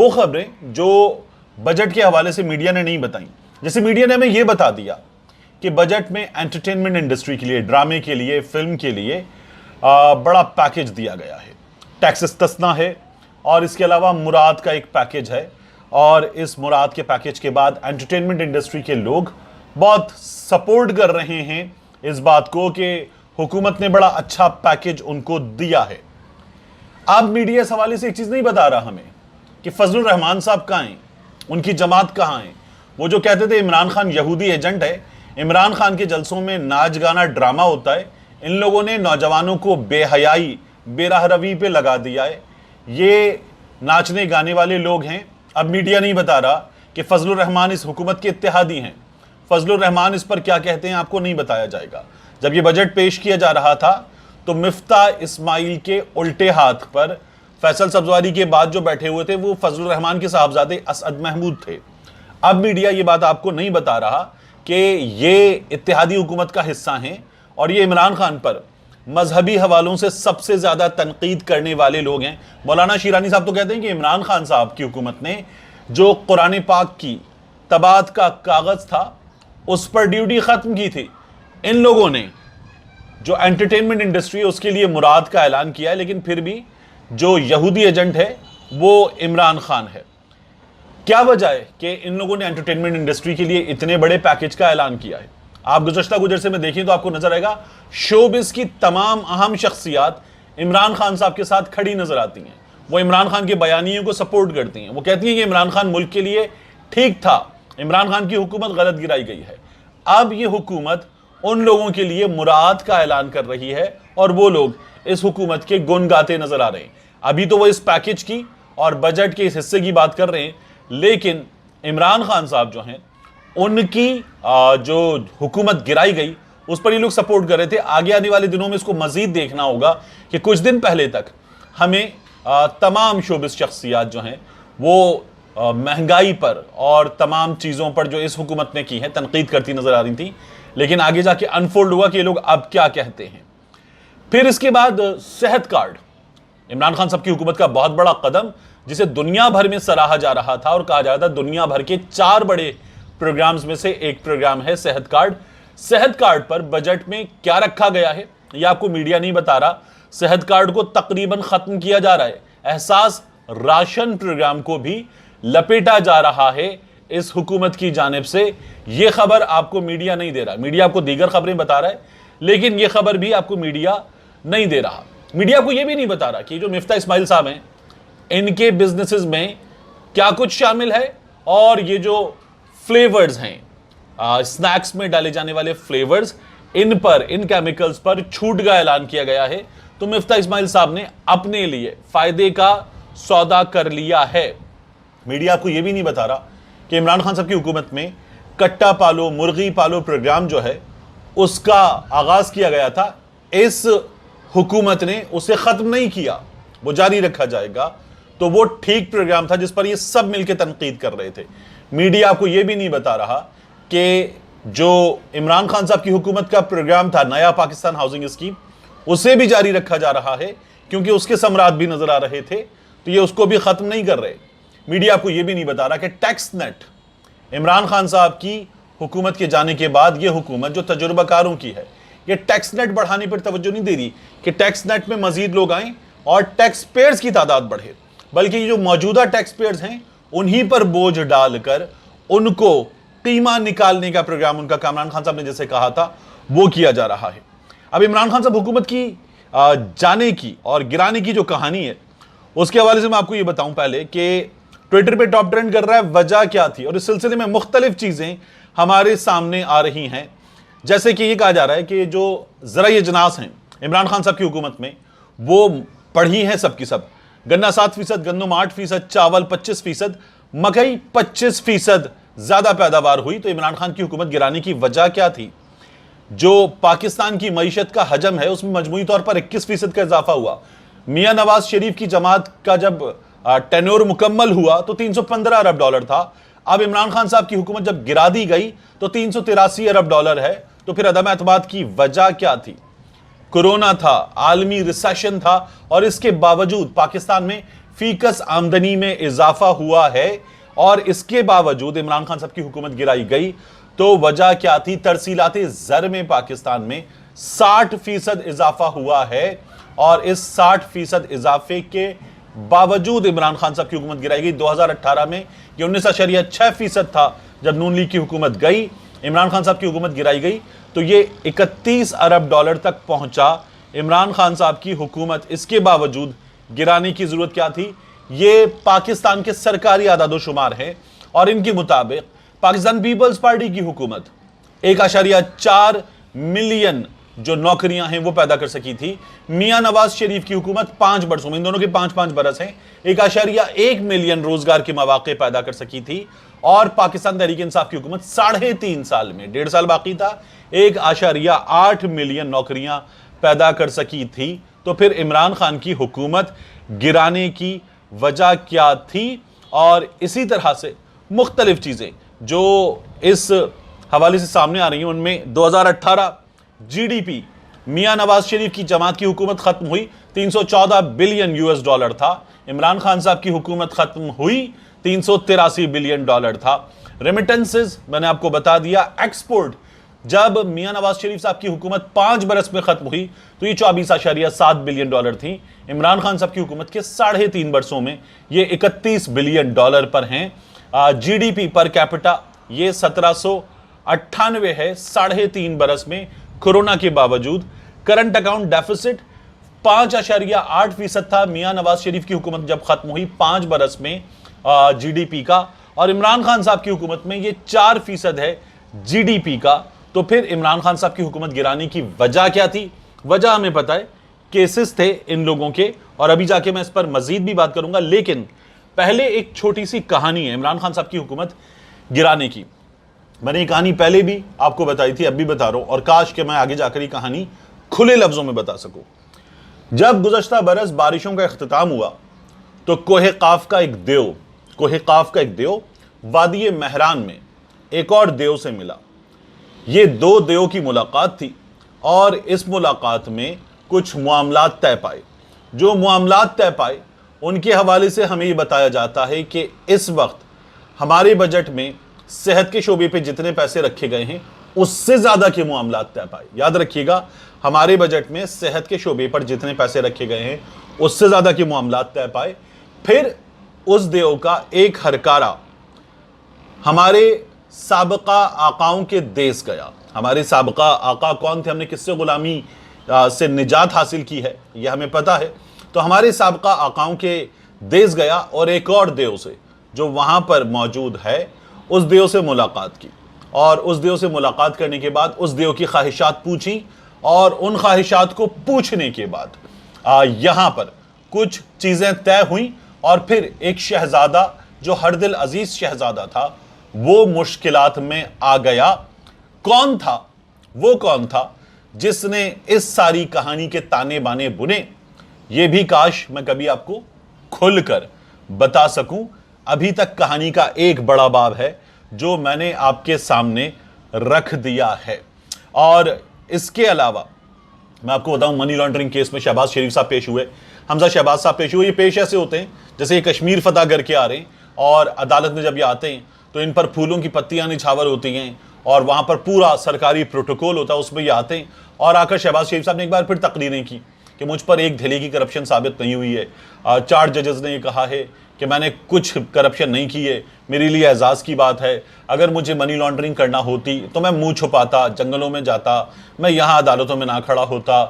वो खबरें जो बजट के हवाले से मीडिया ने नहीं बताई। जैसे मीडिया ने हमें यह बता दिया कि बजट में एंटरटेनमेंट इंडस्ट्री के लिए, ड्रामे के लिए, फिल्म के लिए बड़ा पैकेज दिया गया है, टैक्स इस्तिस्ना है और इसके अलावा मुराद का एक पैकेज है और इस मुराद के पैकेज के बाद एंटरटेनमेंट इंडस्ट्री के लोग बहुत सपोर्ट कर रहे हैं इस बात को कि हुकूमत ने बड़ा अच्छा पैकेज उनको दिया है। अब मीडिया इस हवाले से एक चीज़ नहीं बता रहा हमें कि फजलुर रहमान साहब कहाँ हैं, उनकी जमात कहाँ है। वो जो कहते थे इमरान खान यहूदी एजेंट है, इमरान खान के जलसों में नाच गाना ड्रामा होता है, इन लोगों ने नौजवानों को बेहयाई बेराहरवी पे लगा दिया है, ये नाचने गाने वाले लोग हैं। अब मीडिया नहीं बता रहा कि फजलुर रहमान इस हुकूमत के इत्तेहादी हैं। फजलुर रहमान इस पर क्या कहते हैं आपको नहीं बताया जाएगा। जब ये बजट पेश किया जा रहा था तो मिफ्ता इस्माइल के उल्टे हाथ पर फैसल सब्जवारी के बाद जो बैठे हुए थे वो फजलुर रहमान के साहबजादे असद महमूद थे। अब मीडिया ये बात आपको नहीं बता रहा कि ये इत्तेहादी हुकूमत का हिस्सा हैं और ये इमरान खान पर मजहबी हवालों से सबसे ज़्यादा तनकीद करने वाले लोग हैं। मौलाना शीरानी साहब तो कहते हैं कि इमरान खान साहब की हुकूमत ने जो कुरान पाक की तबात का कागज़ था उस पर ड्यूटी ख़त्म की थी। इन लोगों ने जो एंटरटेनमेंट इंडस्ट्री है उसके लिए मुराद का ऐलान किया है, लेकिन फिर भी जो यहूदी एजेंट है वो इमरान खान है। क्या वजह है कि इन लोगों ने एंटरटेनमेंट इंडस्ट्री के लिए इतने बड़े पैकेज का ऐलान किया है? आप गुज़श्ता से में देखें तो आपको नजर आएगा शोबिस की तमाम अहम शख्सियात इमरान खान साहब के साथ खड़ी नजर आती हैं। वो इमरान खान के बयानियों को सपोर्ट करती हैं। वो कहती हैं कि इमरान खान मुल्क के लिए ठीक था, इमरान खान की हुकूमत गलत गिराई गई है। अब ये हुकूमत उन लोगों के लिए मुराद का ऐलान कर रही है और वो लोग इस हुकूमत के गुण गाते नजर आ रहे हैं। अभी तो वो इस पैकेज की और बजट के इस हिस्से की बात कर रहे हैं, लेकिन इमरान खान साहब जो हैं उनकी जो हुकूमत गिराई गई उस पर ये लोग सपोर्ट कर रहे थे। आगे आने वाले दिनों में इसको मजीद देखना होगा कि कुछ दिन पहले तक हमें तमाम शोबिस शख्सियात जो हैं वो महंगाई पर और तमाम चीज़ों पर जो इस हुकूमत ने की है तनकीद करती नजर आ रही थी, लेकिन आगे जाके अनफोल्ड हुआ कि ये लोग अब क्या कहते हैं। फिर इसके बाद सेहत कार्ड, इमरान खान साहब की हुकूमत का बहुत बड़ा कदम जिसे दुनिया भर में सराहा जा रहा था और कहा जा रहा था दुनिया भर के 4 बड़े प्रोग्राम्स में से एक प्रोग्राम है सेहत कार्ड। सेहत कार्ड पर बजट में क्या रखा गया है यह आपको मीडिया नहीं बता रहा। सेहत कार्ड को तकरीबन खत्म किया जा रहा है। एहसास राशन प्रोग्राम को भी लपेटा जा रहा है इस हुकूमत की जानिब से। यह खबर आपको मीडिया नहीं दे रहा। मीडिया आपको दीगर खबरें बता रहा है, लेकिन यह खबर भी आपको मीडिया नहीं दे रहा। मीडिया को यह भी नहीं बता रहा कि जो मिफ्ता इस्माइल साहब हैं इनके बिजनेसेस में क्या कुछ शामिल है और ये जो फ्लेवर्स हैं स्नैक्स में डाले जाने वाले फ्लेवर्स, इन पर, इन केमिकल्स पर छूट का ऐलान किया गया है। तो मिफ्ता इस्माइल साहब ने अपने लिए फायदे का सौदा कर लिया है। मीडिया आपको यह भी नहीं बता रहा कि इमरान खान साहब की हुकूमत में कट्टा पालो मुर्गी पालो प्रोग्राम जो है उसका आगाज किया गया था। इस हुकूमत ने उसे खत्म नहीं किया, वो जारी रखा जाएगा। तो वो ठीक प्रोग्राम था जिस पर ये सब मिलकर तनकीद कर रहे थे। मीडिया आपको यह भी नहीं बता रहा कि जो इमरान खान साहब की हुकूमत का प्रोग्राम था नया पाकिस्तान हाउसिंग स्कीम, उसे भी जारी रखा जा रहा है क्योंकि उसके समरात भी नजर आ रहे थे, तो ये उसको भी खत्म नहीं कर रहे। मीडिया आपको यह भी नहीं बता रहा कि टैक्स नेट, इमरान खान साहब की हुकूमत के जाने के बाद यह हुकूमत जो तजुर्बाकारों की है, ये टैक्स नेट बढ़ाने पर तवज्जो नहीं दे रही कि टैक्स नेट में मजीद लोग आएं और टैक्स पेयर्स की तादाद बढ़े, बल्कि ये जो मौजूदा टैक्स पेयर्स हैं उन्हीं पर बोझ डालकर उनको कीमा निकालने का प्रोग्राम उनका इमरान खान साहब ने जैसे कहा था वो किया जा रहा है। अब इमरान खान साहब हुकूमत की जाने की और गिराने की जो कहानी है उसके हवाले से मैं आपको ये बताऊं पहले कि ट्विटर पे टॉप ट्रेंड कर रहा है, वजह क्या थी, और इस सिलसिले में मुख्तलिफ चीजें हमारे सामने आ रही हैं। जैसे कि ये कहा जा रहा है कि जो ज़राए इजनास हैं इमरान खान साहब की हुकूमत में वो बढ़ी हैं सबकी सब। गन्ना 7%, गंदम 8%, चावल 25%, मकई 25% ज्यादा पैदावार हुई। तो इमरान खान की हुकूमत गिराने की वजह क्या थी? जो पाकिस्तान की मईशत का हजम है उसमें मजमूई तौर पर 21% का इजाफा हुआ। मियां नवाज शरीफ की जमात का जब टेन्योर मुकम्मल हुआ तो 315 अरब डॉलर था। अब इमरान खान साहब की हुकूमत जब गिरा दी गई तो 383 अरब डॉलर है। तो फिर अदम एतमाद की वजह क्या थी? कोरोना था, आलमी रिसेशन था, और इसके बावजूद पाकिस्तान में फीकस आमदनी में इजाफा हुआ है और इसके बावजूद इमरान खान साहब की हुकूमत गिराई गई। तो वजह क्या थी? तरसीलाते ज़र में पाकिस्तान में 60% इजाफा हुआ है और इस 60% इजाफे के बावजूद इमरान खान साहब की हुकूमत गिराई गई। 2018 में ये 19.6% था जब नून लीग की हुकूमत गई, इमरान खान साहब की हुकूमत गिराई गई तो ये 31 अरब डॉलर तक पहुंचा इमरान खान साहब की हुकूमत। इसके बावजूद गिराने की जरूरत क्या थी? ये पाकिस्तान के सरकारी आदादोशुमार है और इनके मुताबिक पाकिस्तान पीपल्स पार्टी की हुकूमत 1.4 मिलियन जो नौकरियां हैं वो पैदा कर सकी थी। मियां नवाज शरीफ की हुकूमत 5 बरसों में, इन दोनों के 5-5 बरस हैं, 1.1 मिलियन रोजगार के मौके पैदा कर सकी थी। और पाकिस्तान तहरीक इंसाफ की हुकूमत 3.5 साल में, 1.5 साल बाकी था, 1.8 मिलियन नौकरियां पैदा कर सकी थी। तो फिर इमरान खान की हुकूमत गिराने की वजह क्या थी? और इसी तरह से मुख्तलिफ चीजें जो इस हवाले से सामने आ रही हैं उनमें 2018 जीडीपी मियां नवाज शरीफ की जमात की हुकूमत खत्म हुई 314 बिलियन यूएस डॉलर था। इमरान खान साहब की हुकूमत खत्म हुई 383 बिलियन डॉलर था। रेमिटेंसेस मैंने आपको बता दिया। एक्सपोर्ट जब मियां नवाज शरीफ साहब की हुकूमत 5 बरस में खत्म हुई तो ये 24.7 बिलियन डॉलर थी। इमरान खान साहब की हुकूमत के 3.5 बरसों में ये 31 बिलियन डॉलर पर हैं। जीडीपी पर कैपिटा ये 1798 है 3.5 बरस में कोरोना के बावजूद। करंट अकाउंट डेफिसिट 5.8% था मियां नवाज शरीफ की हुकूमत जब खत्म हुई 5 बरस में जीडीपी का, और इमरान खान साहब की हुकूमत में ये 4% है जीडीपी का। तो फिर इमरान खान साहब की हुकूमत गिराने की वजह क्या थी? वजह हमें पता है, केसेस थे इन लोगों के, और अभी जाके मैं इस पर मजीद भी बात करूंगा। लेकिन पहले एक छोटी सी कहानी है इमरान खान साहब की हुकूमत गिराने की। मैंने ये कहानी पहले भी आपको बताई थी, अब भी बता रहा हूं, और काश कि मैं आगे जाकर ये कहानी खुले लफ्जों में बता सकूं। जब गुज़श्ता बरस बारिशों का इख्तिताम हुआ तो कोहे काफ का एक देव वादी महरान में एक और देव से मिला। ये 2 देव की मुलाकात थी और इस मुलाकात में कुछ मामलात तय पाए। जो मामलात तय पाए उनके हवाले से हमें ये बताया जाता है कि इस वक्त हमारे बजट में सेहत के शोबे पे जितने पैसे रखे गए हैं उससे ज्यादा के मामलात तय पाए। याद रखिएगा, हमारे बजट में सेहत के शोबे पर जितने पैसे रखे गए हैं उससे ज्यादा के मामलात तय पाए। फिर उस देव का एक हरकारा हमारे साबका आकाओं के देश गया। हमारे साबका आका कौन थे? हमने किससे गुलामी से निजात हासिल की है यह हमें पता है। तो हमारे साबका आकाओं के देश गया और एक और देव से जो वहां पर मौजूद है उस देव से मुलाकात की, और उस देव से मुलाकात करने के बाद उस देव की ख्वाहिशात पूछी, और उन ख्वाहिशात को पूछने के बाद यहां पर कुछ चीजें तय हुई। और फिर एक शहजादा जो हर दिल अजीज शहजादा था वो मुश्किलात में आ गया। कौन था वो? कौन था जिसने इस सारी कहानी के ताने बाने बुने? ये भी काश मैं कभी आपको खुलकर बता सकूं। अभी तक कहानी का एक बड़ा बाब है जो मैंने आपके सामने रख दिया है। और इसके अलावा मैं आपको बताऊं, मनी लॉन्ड्रिंग केस में शहबाज शरीफ साहब पेश हुए, हमजा शहबाज साहब पेश हुए। ये पेश ऐसे होते हैं जैसे ये कश्मीर फतह करके आ रहे हैं और अदालत में जब ये आते हैं तो इन पर फूलों की पत्तियां निछावर होती हैं और वहां पर पूरा सरकारी प्रोटोकॉल होता है, उसमें ये आते हैं। और आकर शहबाज शरीफ साहब ने एक बार फिर तकरीरें की कि मुझ पर एक ढेले की करप्शन साबित नहीं हुई है। 4 जजेस ने ये कहा है कि मैंने कुछ करप्शन नहीं की है, मेरे लिए एजाज़ की बात है। अगर मुझे मनी लॉन्ड्रिंग करना होती तो मैं मुंह छुपाता, जंगलों में जाता, मैं यहाँ अदालतों में ना खड़ा होता।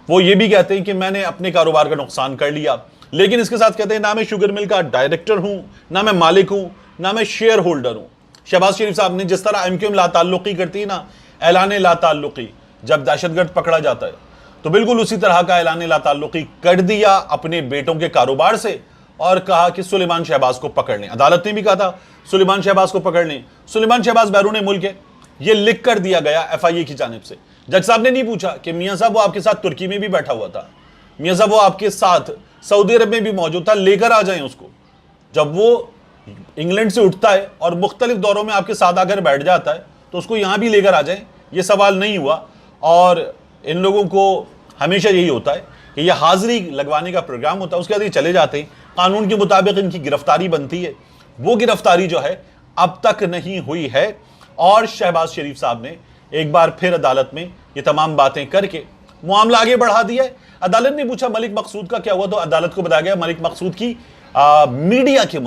वो ये भी कहते हैं कि मैंने अपने कारोबार का नुकसान कर लिया, लेकिन इसके साथ कहते हैं ना मैं शुगर मिल का डायरेक्टर हूं, ना मैं मालिक हूं, ना मैं शेयर होल्डर हूं। शहबाज शरीफ साहब ने जिस तरह एमक्यूएम लाताल्लुकी करती है ना, ऐलान लाताल्लुकी, जब दहशतगर्द पकड़ा जाता है तो बिल्कुल उसी तरह का ऐलान लाताल्लुकी कर दिया अपने बेटों के कारोबार से और कहा कि सुलेमान शहबाज को पकड़ लें। अदालत ने भी कहा था सुलेमान शहबाज को पकड़ लें, सुलेमान शहबाज बैरून मुल्क है, यह लिख कर दिया गया एफआईए की जानिब से। जज साहब ने नहीं पूछा कि मियां साहब वो आपके साथ तुर्की में भी बैठा हुआ था, मियां साहब वो आपके साथ सऊदी अरब में भी मौजूद था, लेकर आ जाएं उसको। जब वो इंग्लैंड से उठता है और मुख्तलिफ दौरों में आपके साथ आकर बैठ जाता है तो उसको यहां भी लेकर आ जाएं, ये सवाल नहीं हुआ। और इन लोगों को हमेशा यही होता है कि यह हाजिरी लगवाने का प्रोग्राम होता है, उसके बाद ये चले जाते हैं, कानून के मुताबिक इनकी गिरफ्तारी बनती है। वो गिरफ्तारी जो है अब तक नहीं हुई है और शहबाज शरीफ साहब ने एक बार फिर अदालत में ये तमाम बातें करके मामला आगे बढ़ा दिया है। अदालत ने पूछा मलिक मकसूद का क्या हुआ, तो अदालत को बताया गया मलिक मकसूद की मीडिया के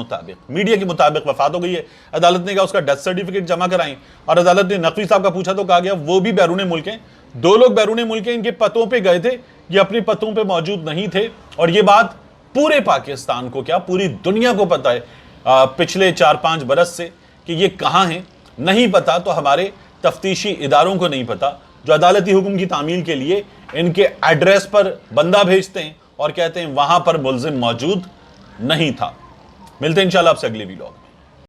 मुताबिक वफात हो गई है। अदालत ने कहा उसका डेथ सर्टिफिकेट जमा कराएं और अदालत ने नकवी साहब का पूछा तो कहा गया वो भी बैरून मुल्क हैं, 2 लोग बैरून मुल्क हैं, इनके पतों पे गए थे, ये अपने पतों पे मौजूद नहीं थे। और ये बात पूरे पाकिस्तान को क्या पूरी दुनिया को पता है पिछले 4-5 बरस से कि ये कहां हैं। नहीं पता तो हमारे तफ्तीशी इदारों को नहीं पता, जो अदालती हुक्म की तामील के लिए इनके एड्रेस पर बंदा भेजते हैं और कहते हैं वहां पर मुल्जिम मौजूद नहीं था। मिलते हैं इंशाल्लाह आपसे अगले वीडियो में।